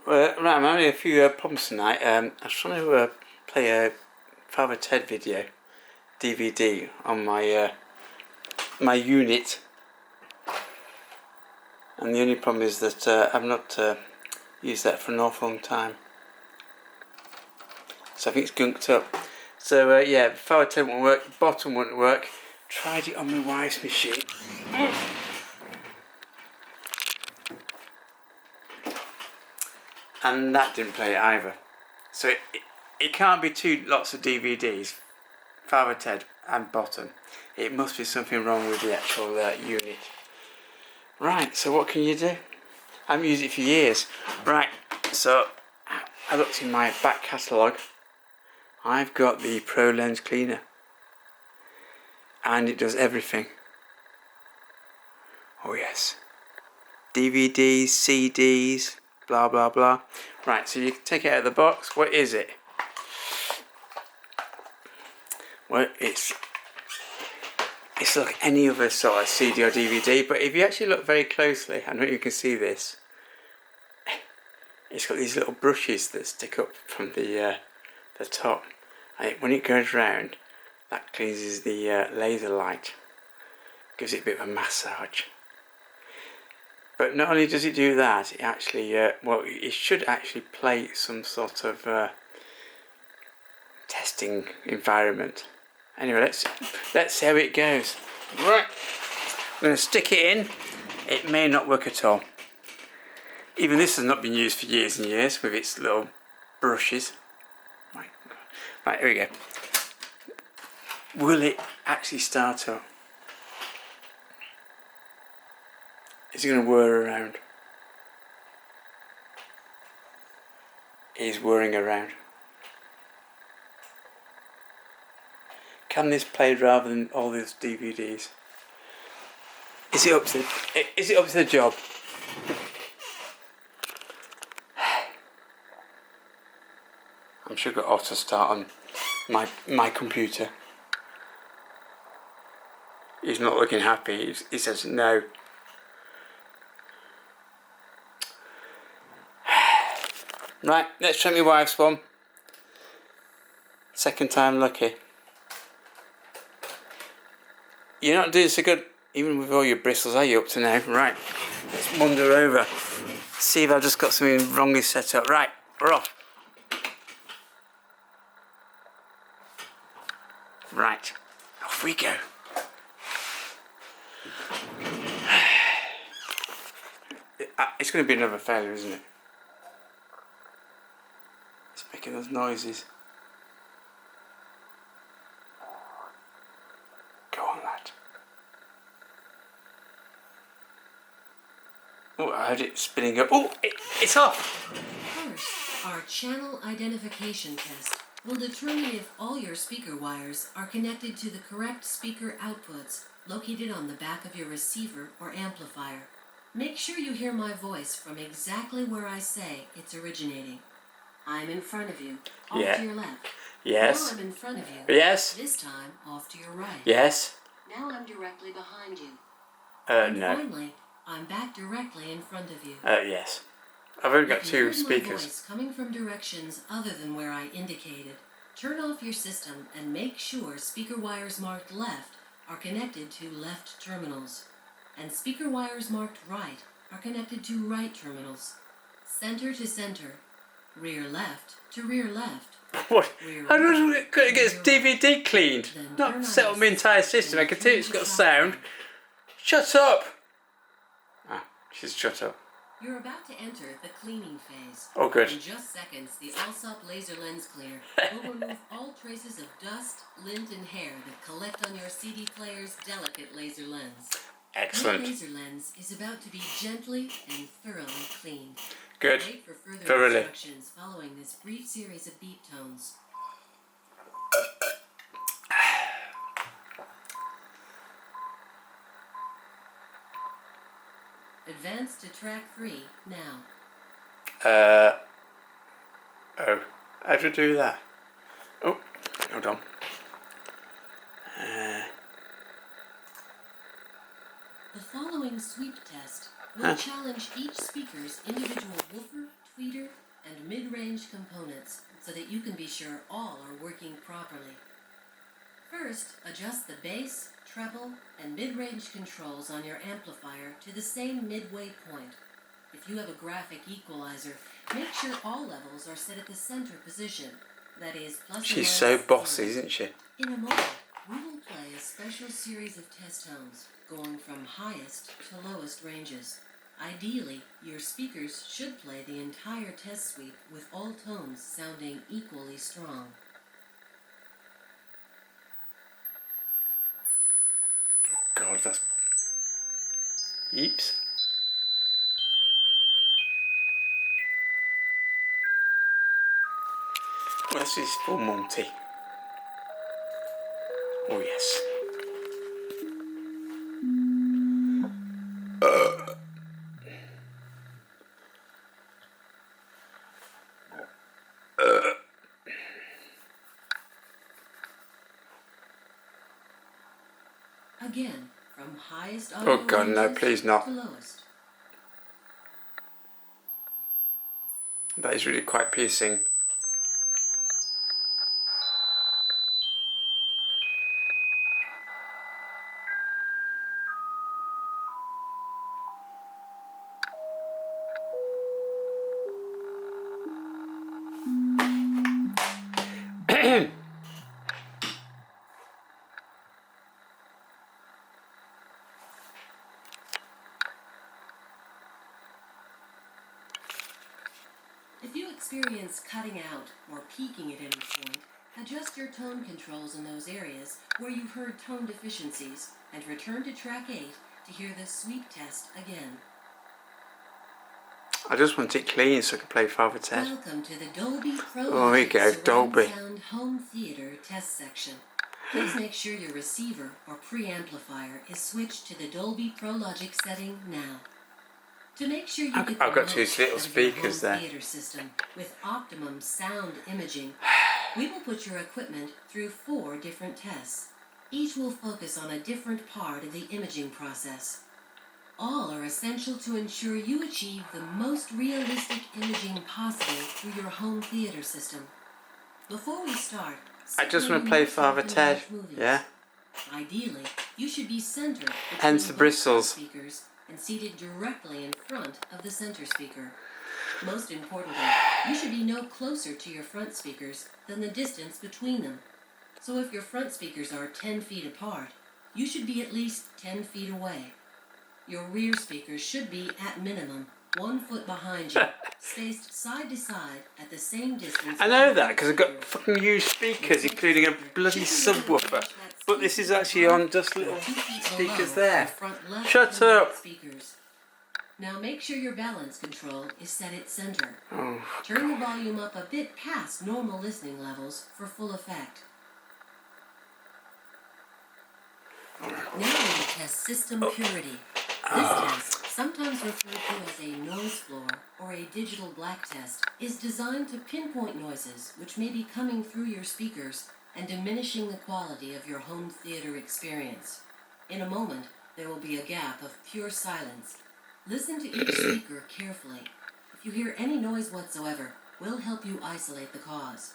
Right, I'm having a few problems tonight. I was trying to play a Father Ted video, DVD, on my my unit, and the only problem is that I've not used that for an awful long time, so I think it's gunked up. So yeah, Father Ted won't work, the bottom wouldn't work. Tried it on my wife's machine. And that didn't play it either. So it can't be two lots of DVDs, Father Ted and bottom. It must be something wrong with the actual unit. Right, so what can you do? I haven't used it for years. Right, so I looked in my back catalogue. I've got the Pro Lens Cleaner. And it does everything. Oh yes. DVDs, CDs, blah blah blah. Right, so you take it out of the box. What is it? Well, it's like any other sort of CD or DVD, but if you actually look very closely, I know you can see this. It's got these little brushes that stick up from the top. And when it goes round, that cleanses the laser light, gives it a bit of a massage. But not only does it do that, it actually, well, it should actually play some sort of testing environment. Anyway, let's see how it goes. Right, I'm going to stick it in. It may not work at all. Even this has not been used for years and years with its little brushes. Right, here we go. Will it actually start up? Is it going to whir around? It is whirring around. Can this play rather than all these DVDs? Is it up to the job? I'm sure I've got auto start on my computer. He's not looking happy. He says no. Right, let's try my wife's one. Second time lucky. You're not doing so good, even with all your bristles, are you, up to now? Right, let's wander over. See if I've just got something wrongly set up. Right, we're off. Right, off we go. It's going to be another failure, isn't it? It's making those noises. Go on, lad. Oh, I heard it spinning up. Oh, it's off! First, our channel identification test will determine if all your speaker wires are connected to the correct speaker outputs located on the back of your receiver or amplifier. Make sure you hear my voice from exactly where I say it's originating. I'm in front of you, off to your left. Yes. Now I'm in front of you. Yes. This time, off to your right. Yes. Now I'm directly behind you. No. Finally, I'm back directly in front of you. Yes. I've only got If you two heard my speakers. voice coming from directions other than where I indicated, turn off your system and make sure speaker wires marked left are connected to left terminals, and speaker wires marked right are connected to right terminals. Center to center, rear left to rear left. What? Rear I right don't get its to rear DVD right. cleaned. Then turn Not on set your up my entire system. I and can tell it's turn got the sound. track. Shut up! Ah, she's shut up. You're about to enter the cleaning phase. Oh, good. In just seconds, the Allsop Laser Lens Cleaner will remove all traces of dust, lint, and hair that collect on your CD player's delicate laser lens. Excellent. Your laser lens is about to be gently and thoroughly cleaned. Good. Wait for further Thoroughly. instructions following this brief series of beep tones. Advance to track 3 now. Oh. How do I do that? Oh, hold on. The following sweep test will challenge each speaker's individual woofer, tweeter, and mid-range components so that you can be sure all are working properly. First, adjust the bass, treble, and mid-range controls on your amplifier to the same midway point. If you have a graphic equalizer, make sure all levels are set at the center position. That is, plus or She's minus so bossy, 0. isn't she? In a moment, we will play a special series of test tones, going from highest to lowest ranges. Ideally, your speakers should play the entire test sweep with all tones sounding equally strong. God, that's... Yeeps. Where's this full Monty? Oh, yes. Again, from highest audio Oh, God, no, ranges please not. to lowest. That is really quite piercing. If you experience cutting out or peaking at any point, adjust your tone controls in those areas where you've heard tone deficiencies and return to track 8 to hear the sweep test again. I just want it clean so I can play Father Ted. Welcome to the Dolby Pro Oh, here you go, Surround Dolby. Sound Home Theater test section. Please make sure your receiver or preamplifier is switched to the Dolby Pro Logic setting now. To make sure you get I've got the two most little out of your speakers home there. theater system with optimum sound imaging, we will put your equipment through 4 different tests. Each will focus on a different part of the imaging process. All are essential to ensure you achieve the most realistic imaging possible through your home theater system. Before we start, I just want to you play most Father often Ted. watch movies. Yeah? Ideally, you should be centered between Hence the both bristles. speakers and seated directly in front of the center speaker. Most importantly, you should be no closer to your front speakers than the distance between them. So if your front speakers are 10 feet apart, you should be at least 10 feet away. Your rear speakers should be, at minimum, 1 foot behind you, spaced side to side at the same distance. I know that because I've got fucking huge speakers, including a bloody subwoofer. But this is actually on just little speakers there. Shut up! Now make sure your balance control is set at center. Oh. Turn the volume up a bit past normal listening levels for full effect. Now we will test system purity. This test, sometimes referred to as a noise floor or a digital black test, is designed to pinpoint noises which may be coming through your speakers and diminishing the quality of your home theater experience. In a moment, there will be a gap of pure silence. Listen to each speaker carefully. If you hear any noise whatsoever, we'll help you isolate the cause.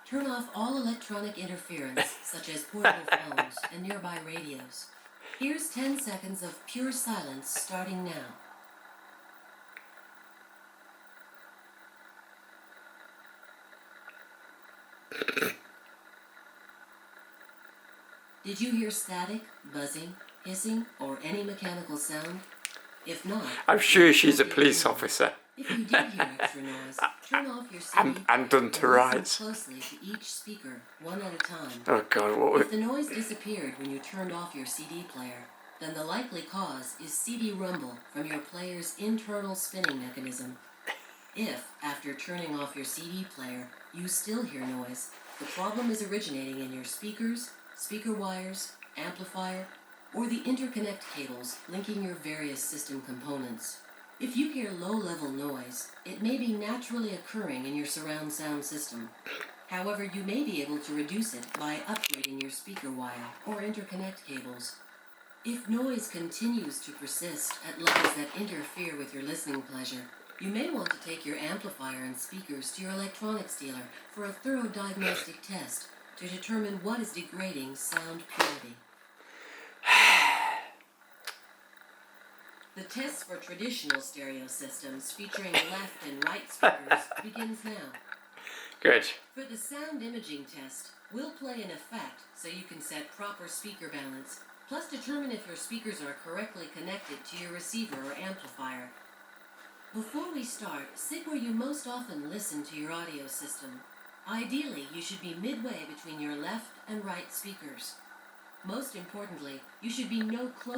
Turn off all electronic interference, such as portable phones and nearby radios. Here's 10 seconds of pure silence starting now. Did you hear static, buzzing, hissing, or any mechanical sound? If not, I'm sure she's a police officer. if you did hear extra noise, turn off your CD And done to and rights. listen closely to each speaker, one at a time. Oh God, what If the noise disappeared when you turned off your CD player, then the likely cause is CD rumble from your player's internal spinning mechanism. If, after turning off your CD player, you still hear noise, the problem is originating in your speakers, speaker wires, amplifier, or the interconnect cables linking your various system components. If you hear low-level noise, it may be naturally occurring in your surround sound system. However, you may be able to reduce it by upgrading your speaker wire or interconnect cables. If noise continues to persist at levels that interfere with your listening pleasure, You may want to take your amplifier and speakers to your electronics dealer for a thorough diagnostic test to determine what is degrading sound purity. The test for traditional stereo systems featuring left and right speakers begins now. Good. For the sound imaging test, we'll play an effect so you can set proper speaker balance, plus determine if your speakers are correctly connected to your receiver or amplifier. Before we start, sit where you most often listen to your audio system. Ideally, you should be midway between your left and right speakers. Most importantly, you should be no closer